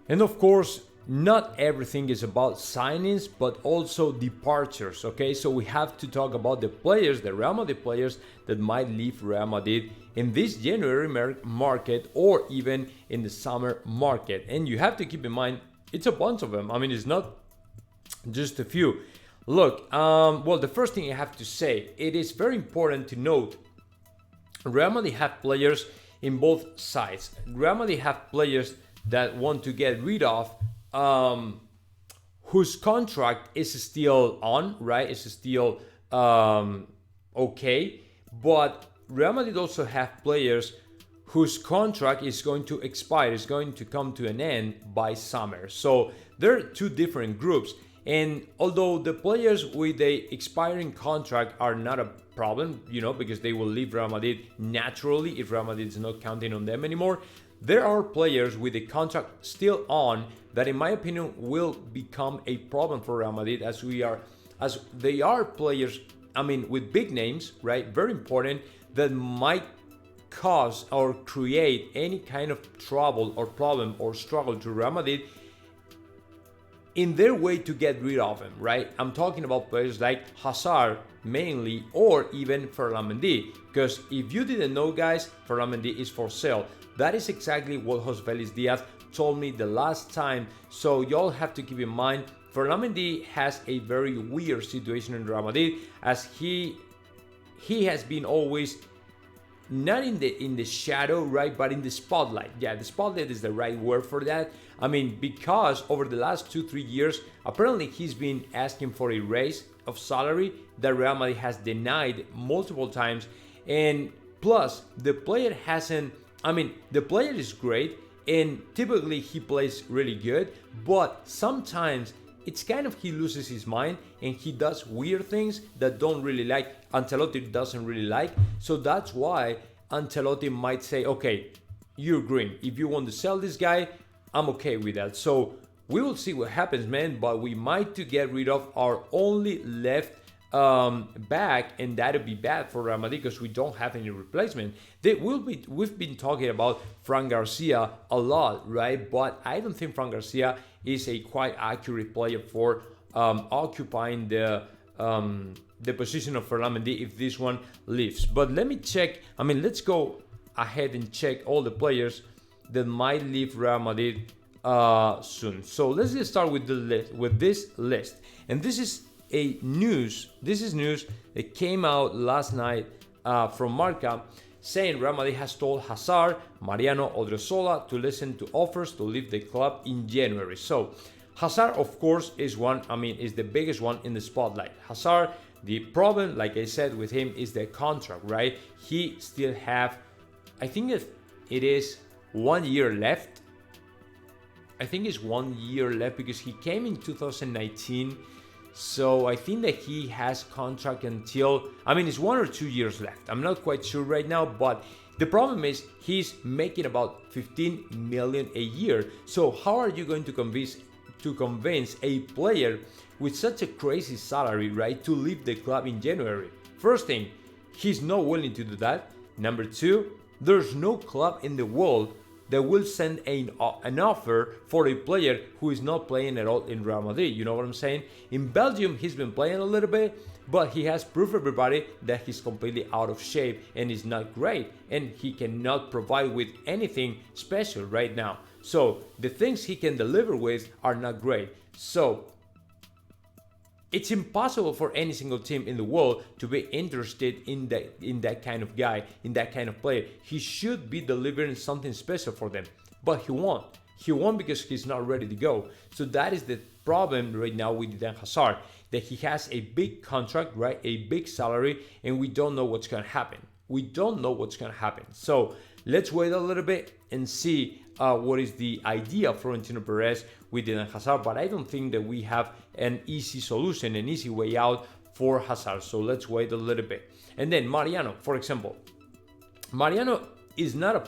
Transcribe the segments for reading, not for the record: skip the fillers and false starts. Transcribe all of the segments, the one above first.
And of course, not everything is about signings, but also departures. Okay, so we have to talk about the players, the Real Madrid players that might leave Real Madrid in this January market or even in the summer market. And you have to keep in mind, it's a bunch of them. I mean, it's not just a few. Look, well, the first thing I have to say, it is very important to note Real Madrid have players in both sides. Real Madrid have players that want to get rid of, whose contract is still on, right? It's still okay. But Real Madrid also have players whose contract is going to expire, is going to come to an end by summer. So there are two different groups. And although the players with a expiring contract are not a problem, because they will leave Real Madrid naturally if Real Madrid is not counting on them anymore, there are players with a contract still on that, in my opinion, will become a problem for Real Madrid as they are players, with big names, right? Very important, that might cause or create any kind of trouble or problem or struggle to Real Madrid in their way to get rid of him, right? I'm talking about players like Hazard mainly, or even Ferland Mendy. Because if you didn't know, guys, Ferland Mendy is for sale. That is exactly what Jose Felix Diaz told me the last time. So y'all have to keep in mind, Ferland Mendy has a very weird situation in Real Madrid, as he has been always not in the shadow, right, but in the spotlight. Yeah, the spotlight is the right word for that. Because over the last 2-3 years, apparently he's been asking for a raise of salary that Real Madrid has denied multiple times. And plus, the player the player is great, and typically he plays really good, but sometimes it's kind of he loses his mind and he does weird things that Ancelotti doesn't really like. So that's why Ancelotti might say, okay, you're green. If you want to sell this guy, I'm okay with that. So we will see what happens, man. But we might to get rid of our only left back, and that'll be bad for Real Madrid because we don't have any replacement. We've been talking about Fran Garcia a lot, right? But I don't think Fran Garcia is a quite accurate player for occupying the position of Ferland Mendy if this one leaves. But let me check. Let's go ahead and check all the players that might leave Real Madrid soon. So let's just start with this list. And this is news that came out last night from Marca, saying Real Madrid has told Hazard, Mariano, Odriozola to listen to offers to leave the club in January. So Hazard, of course, is the biggest one in the spotlight. Hazard, the problem, like I said, with him is the contract, right? He still have, I think it is 1 year left. I think it's 1 year left because he came in 2019. So I think that he has contract until, it's 1 or 2 years left. I'm not quite sure right now, but the problem is he's making about 15 million a year. So how are you going to convince a player with such a crazy salary, right, to leave the club in January? First thing, he's not willing to do that. Number two, there's no club in the world that will send an offer for a player who is not playing at all in Real Madrid. You know what I'm saying? In Belgium, he's been playing a little bit, but he has proved everybody that he's completely out of shape and is not great, and he cannot provide with anything special right now. So the things he can deliver with are not great. So it's impossible for any single team in the world to be interested in that kind of guy, in that kind of player. He should be delivering something special for them, but he won't. He won't because he's not ready to go. So that is the problem right now with Eden Hazard, that he has a big contract, right, a big salary, and we don't know what's going to happen. So let's wait a little bit and see what is the idea of Florentino Perez with Eden Hazard. But I don't think that we have an easy solution, an easy way out for Hazard. So let's wait a little bit. And then Mariano, for example. Mariano is not a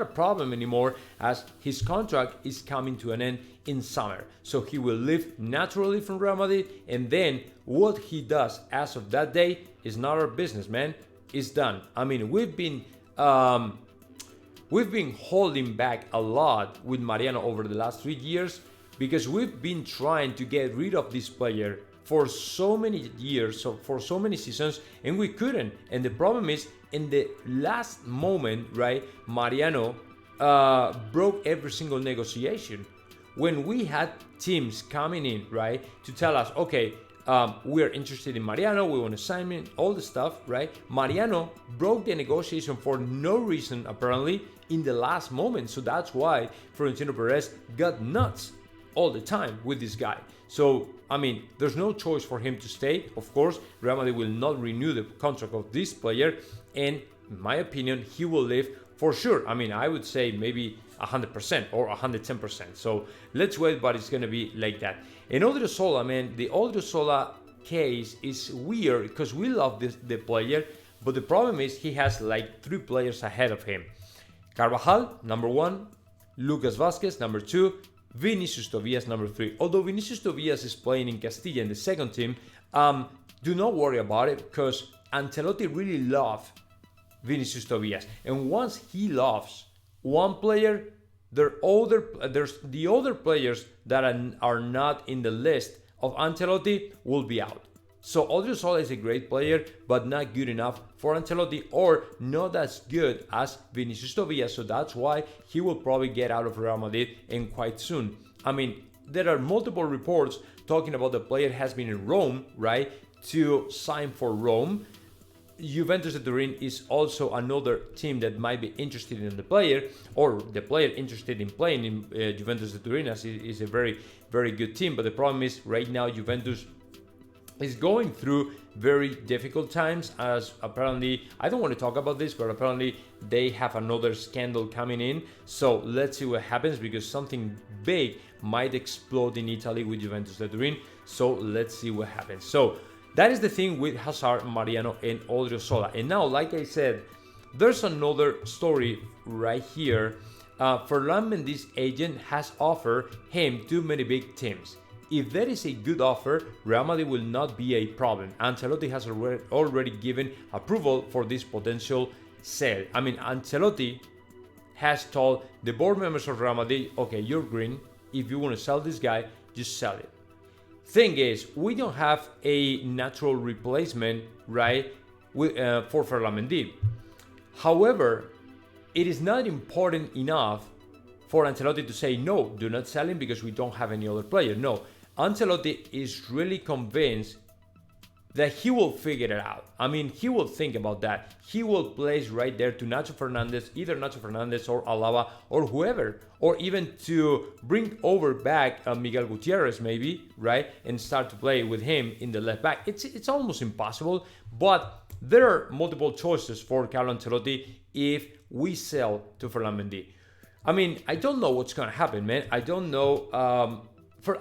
problem anymore, as his contract is coming to an end in summer. So he will leave naturally from Real Madrid, and then what he does as of that day is not our business, man. It's done. We've been we've been holding back a lot with Mariano over the last 3 years because we've been trying to get rid of this player for so many years, so for so many seasons, and we couldn't. And the problem is, in the last moment, right, Mariano broke every single negotiation. When we had teams coming in, right, to tell us, okay, we're interested in Mariano, we want to sign him, all the stuff, right? Mariano broke the negotiation for no reason, apparently, in the last moment. So that's why Florentino Perez got nuts all the time with this guy. So, I mean, there's no choice for him to stay. Of course, Real Madrid will not renew the contract of this player. And in my opinion, he will leave for sure. I mean, I would say maybe 100% or 110%. So let's wait, but it's going to be like that. And Odriozola, man, the Odriozola case is weird because we love the player, but the problem is he has like 3 players ahead of him. Carvajal, number 1, Lucas Vázquez, number 2, Vinicius Tobias, number 3. Although Vinicius Tobias is playing in Castilla in the second team, do not worry about it because Ancelotti really loves Vinicius Tobias. And once he loves one player, there's the other players that are not in the list of Ancelotti will be out. So Odriozola is a great player, but not good enough for Ancelotti, or not as good as Vinicius Tobias. So that's why he will probably get out of Real Madrid and quite soon. I mean, there are multiple reports talking about the player has been in Rome, right, to sign for Rome. Juventus de Turin is also another team that might be interested in the player, or the player interested in playing in Juventus de Turin, as it is a very, very good team. But the problem is right now Juventus is going through very difficult times, as apparently, I don't want to talk about this, but apparently they have another scandal coming in. So let's see what happens, because something big might explode in Italy with Juventus de Turin. So let's see what happens. So that is the thing with Hazard, Mariano, and Odriozola. And now, like I said, there's another story right here. Ferland Mendy's agent has offered him too many big teams. If there is a good offer, Real Madrid will not be a problem. Ancelotti has already given approval for this potential sale. I mean, Ancelotti has told the board members of Real Madrid, okay, you're green. If you want to sell this guy, just sell it. Thing is, we don't have a natural replacement, right, for Ferland Mendy. However, it is not important enough for Ancelotti to say, no, do not sell him because we don't have any other player. No, Ancelotti is really convinced that he will figure it out. I mean, he will think about that. He will place right there to Nacho Fernandez, either Nacho Fernandez or Alaba or whoever, or even to bring over back Miguel Gutierrez maybe, right, and start to play with him in the left back. It's almost impossible, but there are multiple choices for Carlo Ancelotti if we sell to Ferland Mendy. I mean, I don't know what's going to happen, man. I don't know.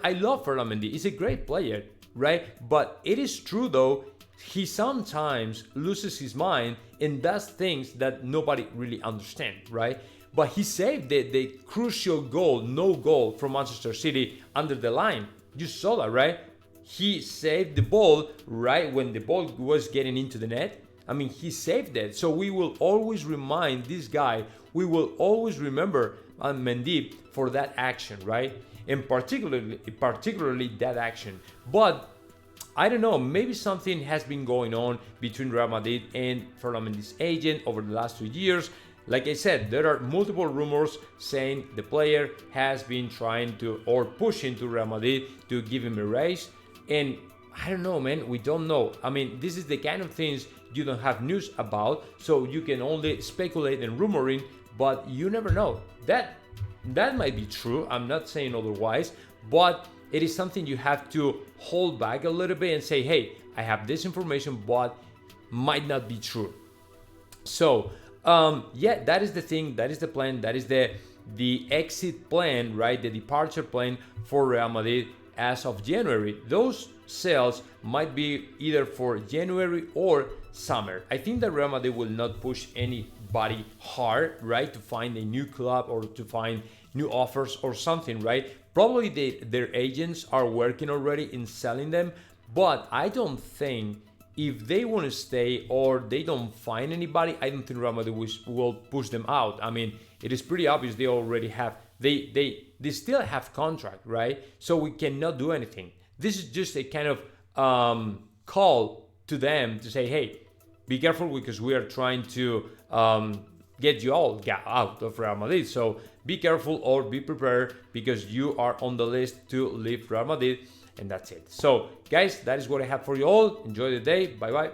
I love Ferland Mendy. He's a great player, right? But it is true, though, he sometimes loses his mind and does things that nobody really understands, right? But he saved the crucial goal, no goal, from Manchester City under the line. You saw that, right? He saved the ball right when the ball was getting into the net. I mean, he saved it. So we will always remind this guy. We will always remember Mendy for that action, right? And particularly that action. But I don't know, maybe something has been going on between Real Madrid and Ferland Mendy's agent over the last 2 years. Like I said, there are multiple rumors saying the player has been trying to, or pushing to Real Madrid to give him a raise. And I don't know, man, we don't know. I mean, this is the kind of things you don't have news about, so you can only speculate and rumoring, but you never know. That might be true, I'm not saying otherwise, but it is something you have to hold back a little bit and say, hey, I have this information, but might not be true. So, yeah, that is the thing, that is the plan, that is the exit plan, right? The departure plan for Real Madrid as of January. Those sales might be either for January or summer. I think that Real Madrid will not push anybody hard, right, to find a new club or to find new offers or something, right? Probably their agents are working already in selling them, but I don't think if they want to stay or they don't find anybody, I don't think Real Madrid will push them out. I mean, it is pretty obvious they already have, they still have contract, right? So we cannot do anything. This is just a kind of call to them to say, hey, be careful because we are trying to get you all out of Real Madrid. So be careful or be prepared because you are on the list to leave Real Madrid. And that's it. So guys, that is what I have for you all. Enjoy the day. Bye bye.